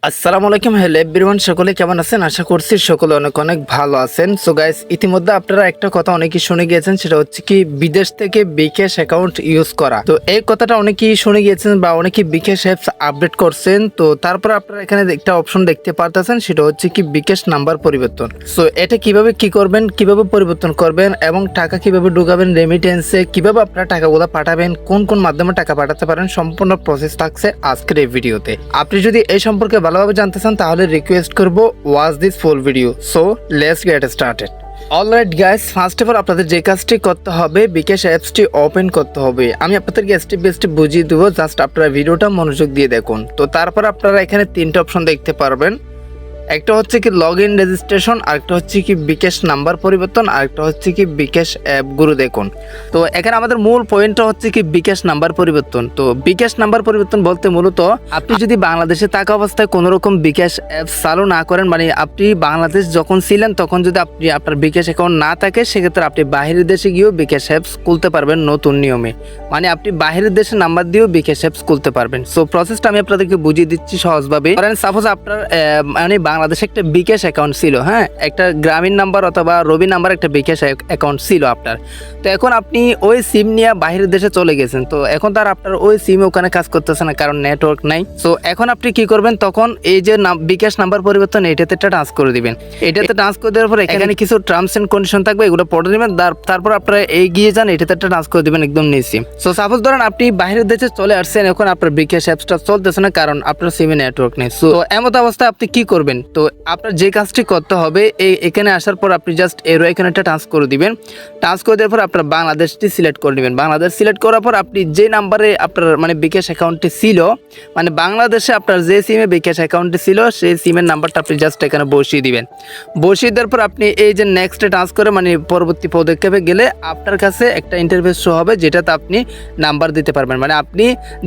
আসসালামু আলাইকুম। Hello everyone, সকলে কেমন আছেন? আশা করছি সকলে অনেক অনেক ভালো আছেন। সো গাইস, ইতিমধ্যে আপনারা একটা কথা অনেকেই শুনে গিয়েছেন, সেটা হচ্ছে কি বিদেশ থেকে বিকাশ অ্যাকাউন্ট ইউজ করা। তো এই কথাটা অনেকেই শুনে গিয়েছেন বা অনেকেই বিকাশ অ্যাপস আপডেট করছেন। তো তারপর আপনারা এখানে একটা অপশন দেখতে পারতেছেন, সেটা হচ্ছে কি বিকাশ নাম্বার পরিবর্তন। সো এটা কিভাবে কি করবেন, কিভাবে পরিবর্তন করবেন এবং টাকা কিভাবে ঢুকাবেন, রেমিটেন্সে কিভাবে আপনারা টাকাগুলো পাঠাবেন, কোন কোন মাধ্যমে টাকা পাঠাতে পারেন, সম্পূর্ণ প্রসেস থাকছে আজকের এই ভিডিওতে। আপনি যদি এই সম্পর্কে ভালোভাবে জানতে চান তাহলে রিকোয়েস্ট করব watch this full video. So let's get started. Alright guys, first of all আপনাদের যে কাজটি করতে হবে, বিকাশ অ্যাপসটি ওপেন করতে হবে। আমি আপনাদেরকে স্টেপ বাই স্টেপ বুঝিয়ে দেবো, জাস্ট আপনারা ভিডিওটা মনোযোগ দিয়ে দেখুন। তো তারপর আপনারা এখানে তিনটা অপশন দেখতে পারবেন। একটা হচ্ছে কি লগ ইন রেজিস্ট্রেশন, আরেকটা হচ্ছে কি বিকাশ নাম্বার পরিবর্তন, আরেকটা হচ্ছে কি বিকাশ অ্যাপ গুরু দেখুন। তো এখানে আমাদের মূল পয়েন্টটা হচ্ছে কি বিকাশ নাম্বার পরিবর্তন। তো বিকাশ নাম্বার পরিবর্তন বলতে মূলত আপনি যদি বাংলাদেশে থাকা অবস্থায় কোনো রকম বিকাশ অ্যাপ চালু না করেন, মানে আপনি বাংলাদেশ যখন ছিলেন তখন যদি আপনি আপনার বিকাশ অ্যাকাউন্ট না থাকে, সেক্ষেত্রে আপনি বাহিরের দেশে গিয়েও বিকাশ অ্যাপস খুলতে পারবেন নতুন নিয়মে। মানে আপনি বাহিরের দেশের নাম্বার দিয়েও বিকাশ অ্যাপস খুলতে পারবেন। সো প্রসেসটা আমি আপনাদেরকে বুঝিয়ে দিচ্ছি সহজভাবে। সাপোজ আপনার মানে বাংলাদেশে একটা বিকাশ অ্যাকাউন্ট ছিল, হ্যাঁ, একটা গ্রামীণ নাম্বার অথবা রবি নাম্বার একটা বিকাশ অ্যাকাউন্ট ছিল আপনার। তো এখন আপনি ওই সিম নিয়ে বাইরের দেশে চলে গেছেন। তো এখন তার আপনার ওই সিম ওখানে কাজ করতেছে না, কারণ নেটওয়ার্ক নাই। সো এখন আপনি কি করবেন, তখন এই যে বিকাশ নাম্বার পরিবর্তন এটাতে ট্রান্স করে দিবেন। এটাতে ট্রান্স করে দেওয়ার পর এখানে কিছু টার্মস এন্ড কন্ডিশন থাকবে, এগুলো পড়ে নেবেন। তারপর আপনারা এগিয়ে যান, এটাতে ট্রান্স করে দিবেন একদম নিচে। সো সাপোজ ধরেন আপনি বাইরের দেশে চলে আসছেন, এখন আপনার বিকাশ অ্যাপসটা চলতেছে না, কারণ আপনার সিমে নেটওয়ার্ক নেই। সো এমন অবস্থায় আপনি কি করবেন? তো আপনার যে কাজটি করতে হবে, এখানে আসার পর আপনি জাস্ট এরো এখানে একটা ট্রান্স করে দিবেন। ট্রান্স করে দেওয়ার পর আপনার বাংলাদেশটি সিলেক্ট করে নেবেন। বাংলাদেশ সিলেক্ট করার পর আপনি যে নাম্বারে আপনার মানে বিকাশ অ্যাকাউন্টটি ছিল, মানে বাংলাদেশে আপনার যে সিমে বিকাশ অ্যাকাউন্টটি ছিল, সেই সিমের নাম্বারটা আপনি জাস্ট এখানে বসিয়ে দিবেন। বসিয়ে দেওয়ার পর আপনি এই যে নেক্সটে ট্রান্স করে মানে পরবর্তী পদক্ষেপে গেলে আপনার কাছে একটা ইন্টারফেস শো হবে, যেটাতে আপনি নাম্বার দিতে পারবেন। মানে আপনি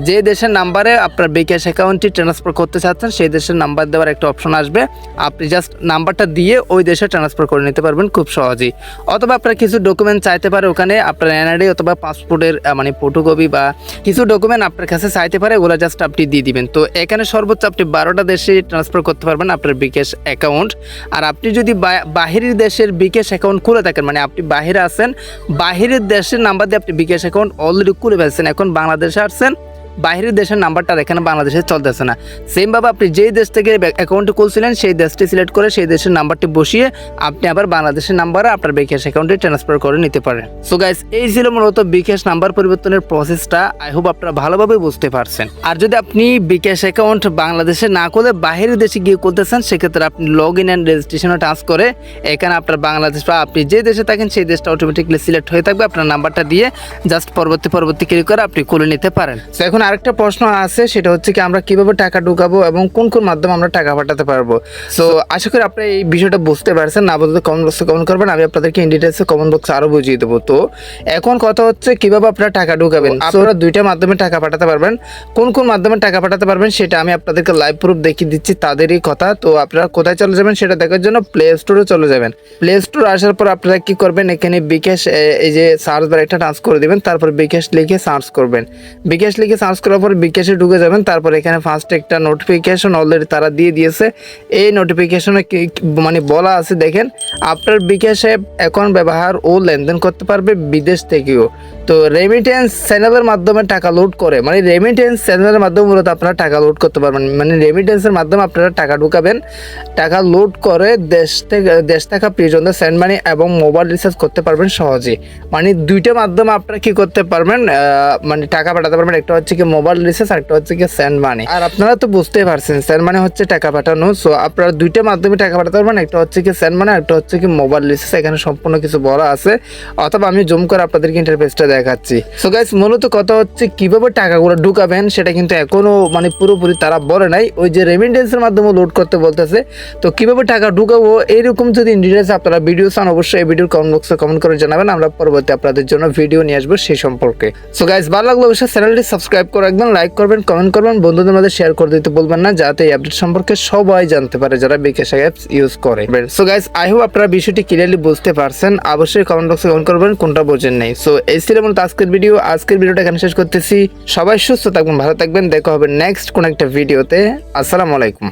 যে দেশের নাম্বারে আপনার বিকাশ অ্যাকাউন্টটি ট্রান্সফার করতে চাচ্ছেন, সেই দেশের নাম্বার দেওয়ার একটা অপশন আসবে। আপনি জাস্ট নাম্বারটা দিয়ে ওই দেশে ট্রান্সফার করে নিতে পারবেন খুব সহজেই। অথবা আপনার কিছু ডকুমেন্ট চাইতে পারে ওখানে, আপনার এনআইডি অথবা পাসপোর্টের মানে ফটোকপি বা কিছু ডকুমেন্ট আপনার কাছে চাইতে পারে, ওগুলো জাস্ট আপনি দিয়ে দিবেন। তো এখানে সর্বোচ্চ আপনি 12টা দেশে ট্রান্সফার করতে পারবেন আপনার বিকাশ অ্যাকাউন্ট। আর আপনি যদি বাহিরের দেশের বিকাশ অ্যাকাউন্ট খুলে থাকেন, মানে আপনি বাহিরে আছেন, বাহিরের দেশের নাম্বার দিয়ে আপনি বিকাশ অ্যাকাউন্ট অলরেডি খুলে ফেলছেন, এখন বাংলাদেশে আসছেন, বাইরের দেশের নাম্বারটা এখানে বাংলাদেশে চলতেছে না। সেমভাবে আপনি যেই দেশ থেকে অ্যাকাউন্টে খুলছিলেন সেই দেশটি সিলেক্ট করে সেই দেশের নাম্বারটি বসিয়ে আপনি আবার বাংলাদেশের নাম্বারে আপনার বিকাশ অ্যাকাউন্টে ট্রান্সফার করে নিতে পারেন। সো গাইস, এই ছিল মূলত বিকাশ নাম্বার পরিবর্তনের প্রসেসটা। আই হোপ আপনারা ভালোভাবে বুঝতে পারছেন। আর যদি আপনি বিকাশ অ্যাকাউন্ট বাংলাদেশে না খুলে বাইরের দেশে গিয়ে খুলতেছেন, সেক্ষেত্রে আপনি লগ ইন অ্যান্ড রেজিস্ট্রেশনে টাচ করে এখানে আপনার বাংলাদেশ বা আপনি যে দেশে থাকেন সেই দেশটা অটোমেটিকলি সিলেক্ট হয়ে থাকবে। আপনার নাম্বারটা দিয়ে জাস্ট পরবর্তী ক্লিক করে আপনি খুলে নিতে পারেন। সো এখন আরেকটা প্রশ্ন আছে, সেটা হচ্ছে কি আমরা কিভাবে টাকা ঢুকাবো এবং কোন কোন মাধ্যমে আমরা টাকা পাঠাতে পারবো। সো আশা করি আপনারা এই বিষয়টা বুঝতে পারছেন। না বুঝলে কমেন্ট বক্সে কমেন্ট করবেন, আমি আপনাদেরকে ইন ডিটেইলসে কমেন্ট বক্সে আরো বুঝিয়ে দেবো। তো এখন কথা হচ্ছে কিভাবে আপনারা টাকা ঢুকাবেন। আপনারা দুইটা মাধ্যমে টাকা পাঠাতে পারবেন। কোন কোন মাধ্যমে টাকা পাঠাতে পারবেন সেটা আমি আপনাদেরকে লাইভ প্রুফ দেখিয়ে দিচ্ছি, তাদেরই কথা। তো আপনারা কোথায় চলে যাবেন সেটা দেখার জন্য প্লে স্টোরে চলে যাবেন। প্লে স্টোর আসার পর আপনারা কি করবেন, এখানে বিকাশ এই যে সার্চ বার একটা টাচ করে দিবেন, তারপর বিকাশ লিখে সার্চ করবেন। বিকাশ লিখে সার্চ করার পর বিকাশে ঢুকে যাবেন। তারপর এখানে ফার্স্ট একটা নোটিফিকেশন অলরেডি তারা দিয়ে দিয়েছে। এই নোটিফিকেশনে মানে বলা আছে, দেখেন আপনার বিকাশে অ্যাকাউন্ট ব্যবহার ও লেনদেন করতে পারবে বিদেশ থেকেও। তো রেমিটেন্স চ্যানেলের মাধ্যমে টাকা লোড করে, মানে রেমিটেন্স চ্যানেলের মাধ্যমে মূলত আপনারা টাকা লোড করতে পারবেন। মানে রেমিটেন্সের মাধ্যমে আপনারা টাকা ঢুকাবেন, টাকা লোড করে দেশ থাকা প্রিয়জনদের সেন্ড মানি এবং মোবাইল রিচার্জ করতে পারবেন সহজে। মানে দুইটা মাধ্যমে আপনারা কি করতে পারবেন, মানে টাকা পাঠাতে পারবেন। একটা হচ্ছে কি মোবাইল রিচার্জ, একটা হচ্ছে কি সেন্ড মানি। আর আপনারা তো বুঝতেই পারছেন সেন্ড মানি হচ্ছে টাকা পাঠানো। সো আপনারা দুইটা মাধ্যমে টাকা পাঠাতে পারবেন, একটা হচ্ছে কি সেন্ড মানি, একটা হচ্ছে কি মোবাইল রিচার্জ। এখানে সম্পূর্ণ কিছু বলা আছে, অথবা আমি জুম করে আপনাদেরকে ইন্টারফেসটা দেখাচ্ছি। সো গাইস, মূলত কথা হচ্ছে কিভাবে টাকাগুলো ঢুকাবেন সেটা কিন্তু এখনো মানে পুরোপুরি তারা বলে নাই। ওই যে রেমিটেন্সের মাধ্যমে লোড করতে বলতেছে। তো কিভাবে টাকা ঢুকাবো এইরকম যদি ডিটেইলস আপনারা ভিডিও চান, অবশ্যই এই ভিডিওর কমেন্ট বক্সে কমেন্ট করে জানাবেন। আমরা পরবর্তী আপনাদের জন্য ভিডিও নিয়ে আসবো সেই সম্পর্কে। সো গাইস, ভালো লাগলে অবশ্যই চ্যানেলটি সাবস্ক্রাইব করে রাখবেন, লাইক করবেন, কমেন্ট করবেন, বন্ধুদের মধ্যে শেয়ার করে দিতে বলবেন না, যাতে এই আপডেট সম্পর্কে সবাই জানতে পারে যারা বিকাশ অ্যাপস ইউজ করে। সো গাইস, আই হোপ আপনারা বিষয়টি ক্লিয়ারলি বুঝতে পারছেন। অবশ্যই কমেন্ট বক্সে কমেন্ট করবেন কোনটা বোঝেন নাই। সো এই ছিল মূলত আজকের ভিডিও। আজকের ভিডিওটা এখানে শেষ করতেছি। সবাই সুস্থ থাকবেন, ভালো থাকবেন। দেখা হবে নেক্সট কোন একটা ভিডিওতে। আসসালামু আলাইকুম।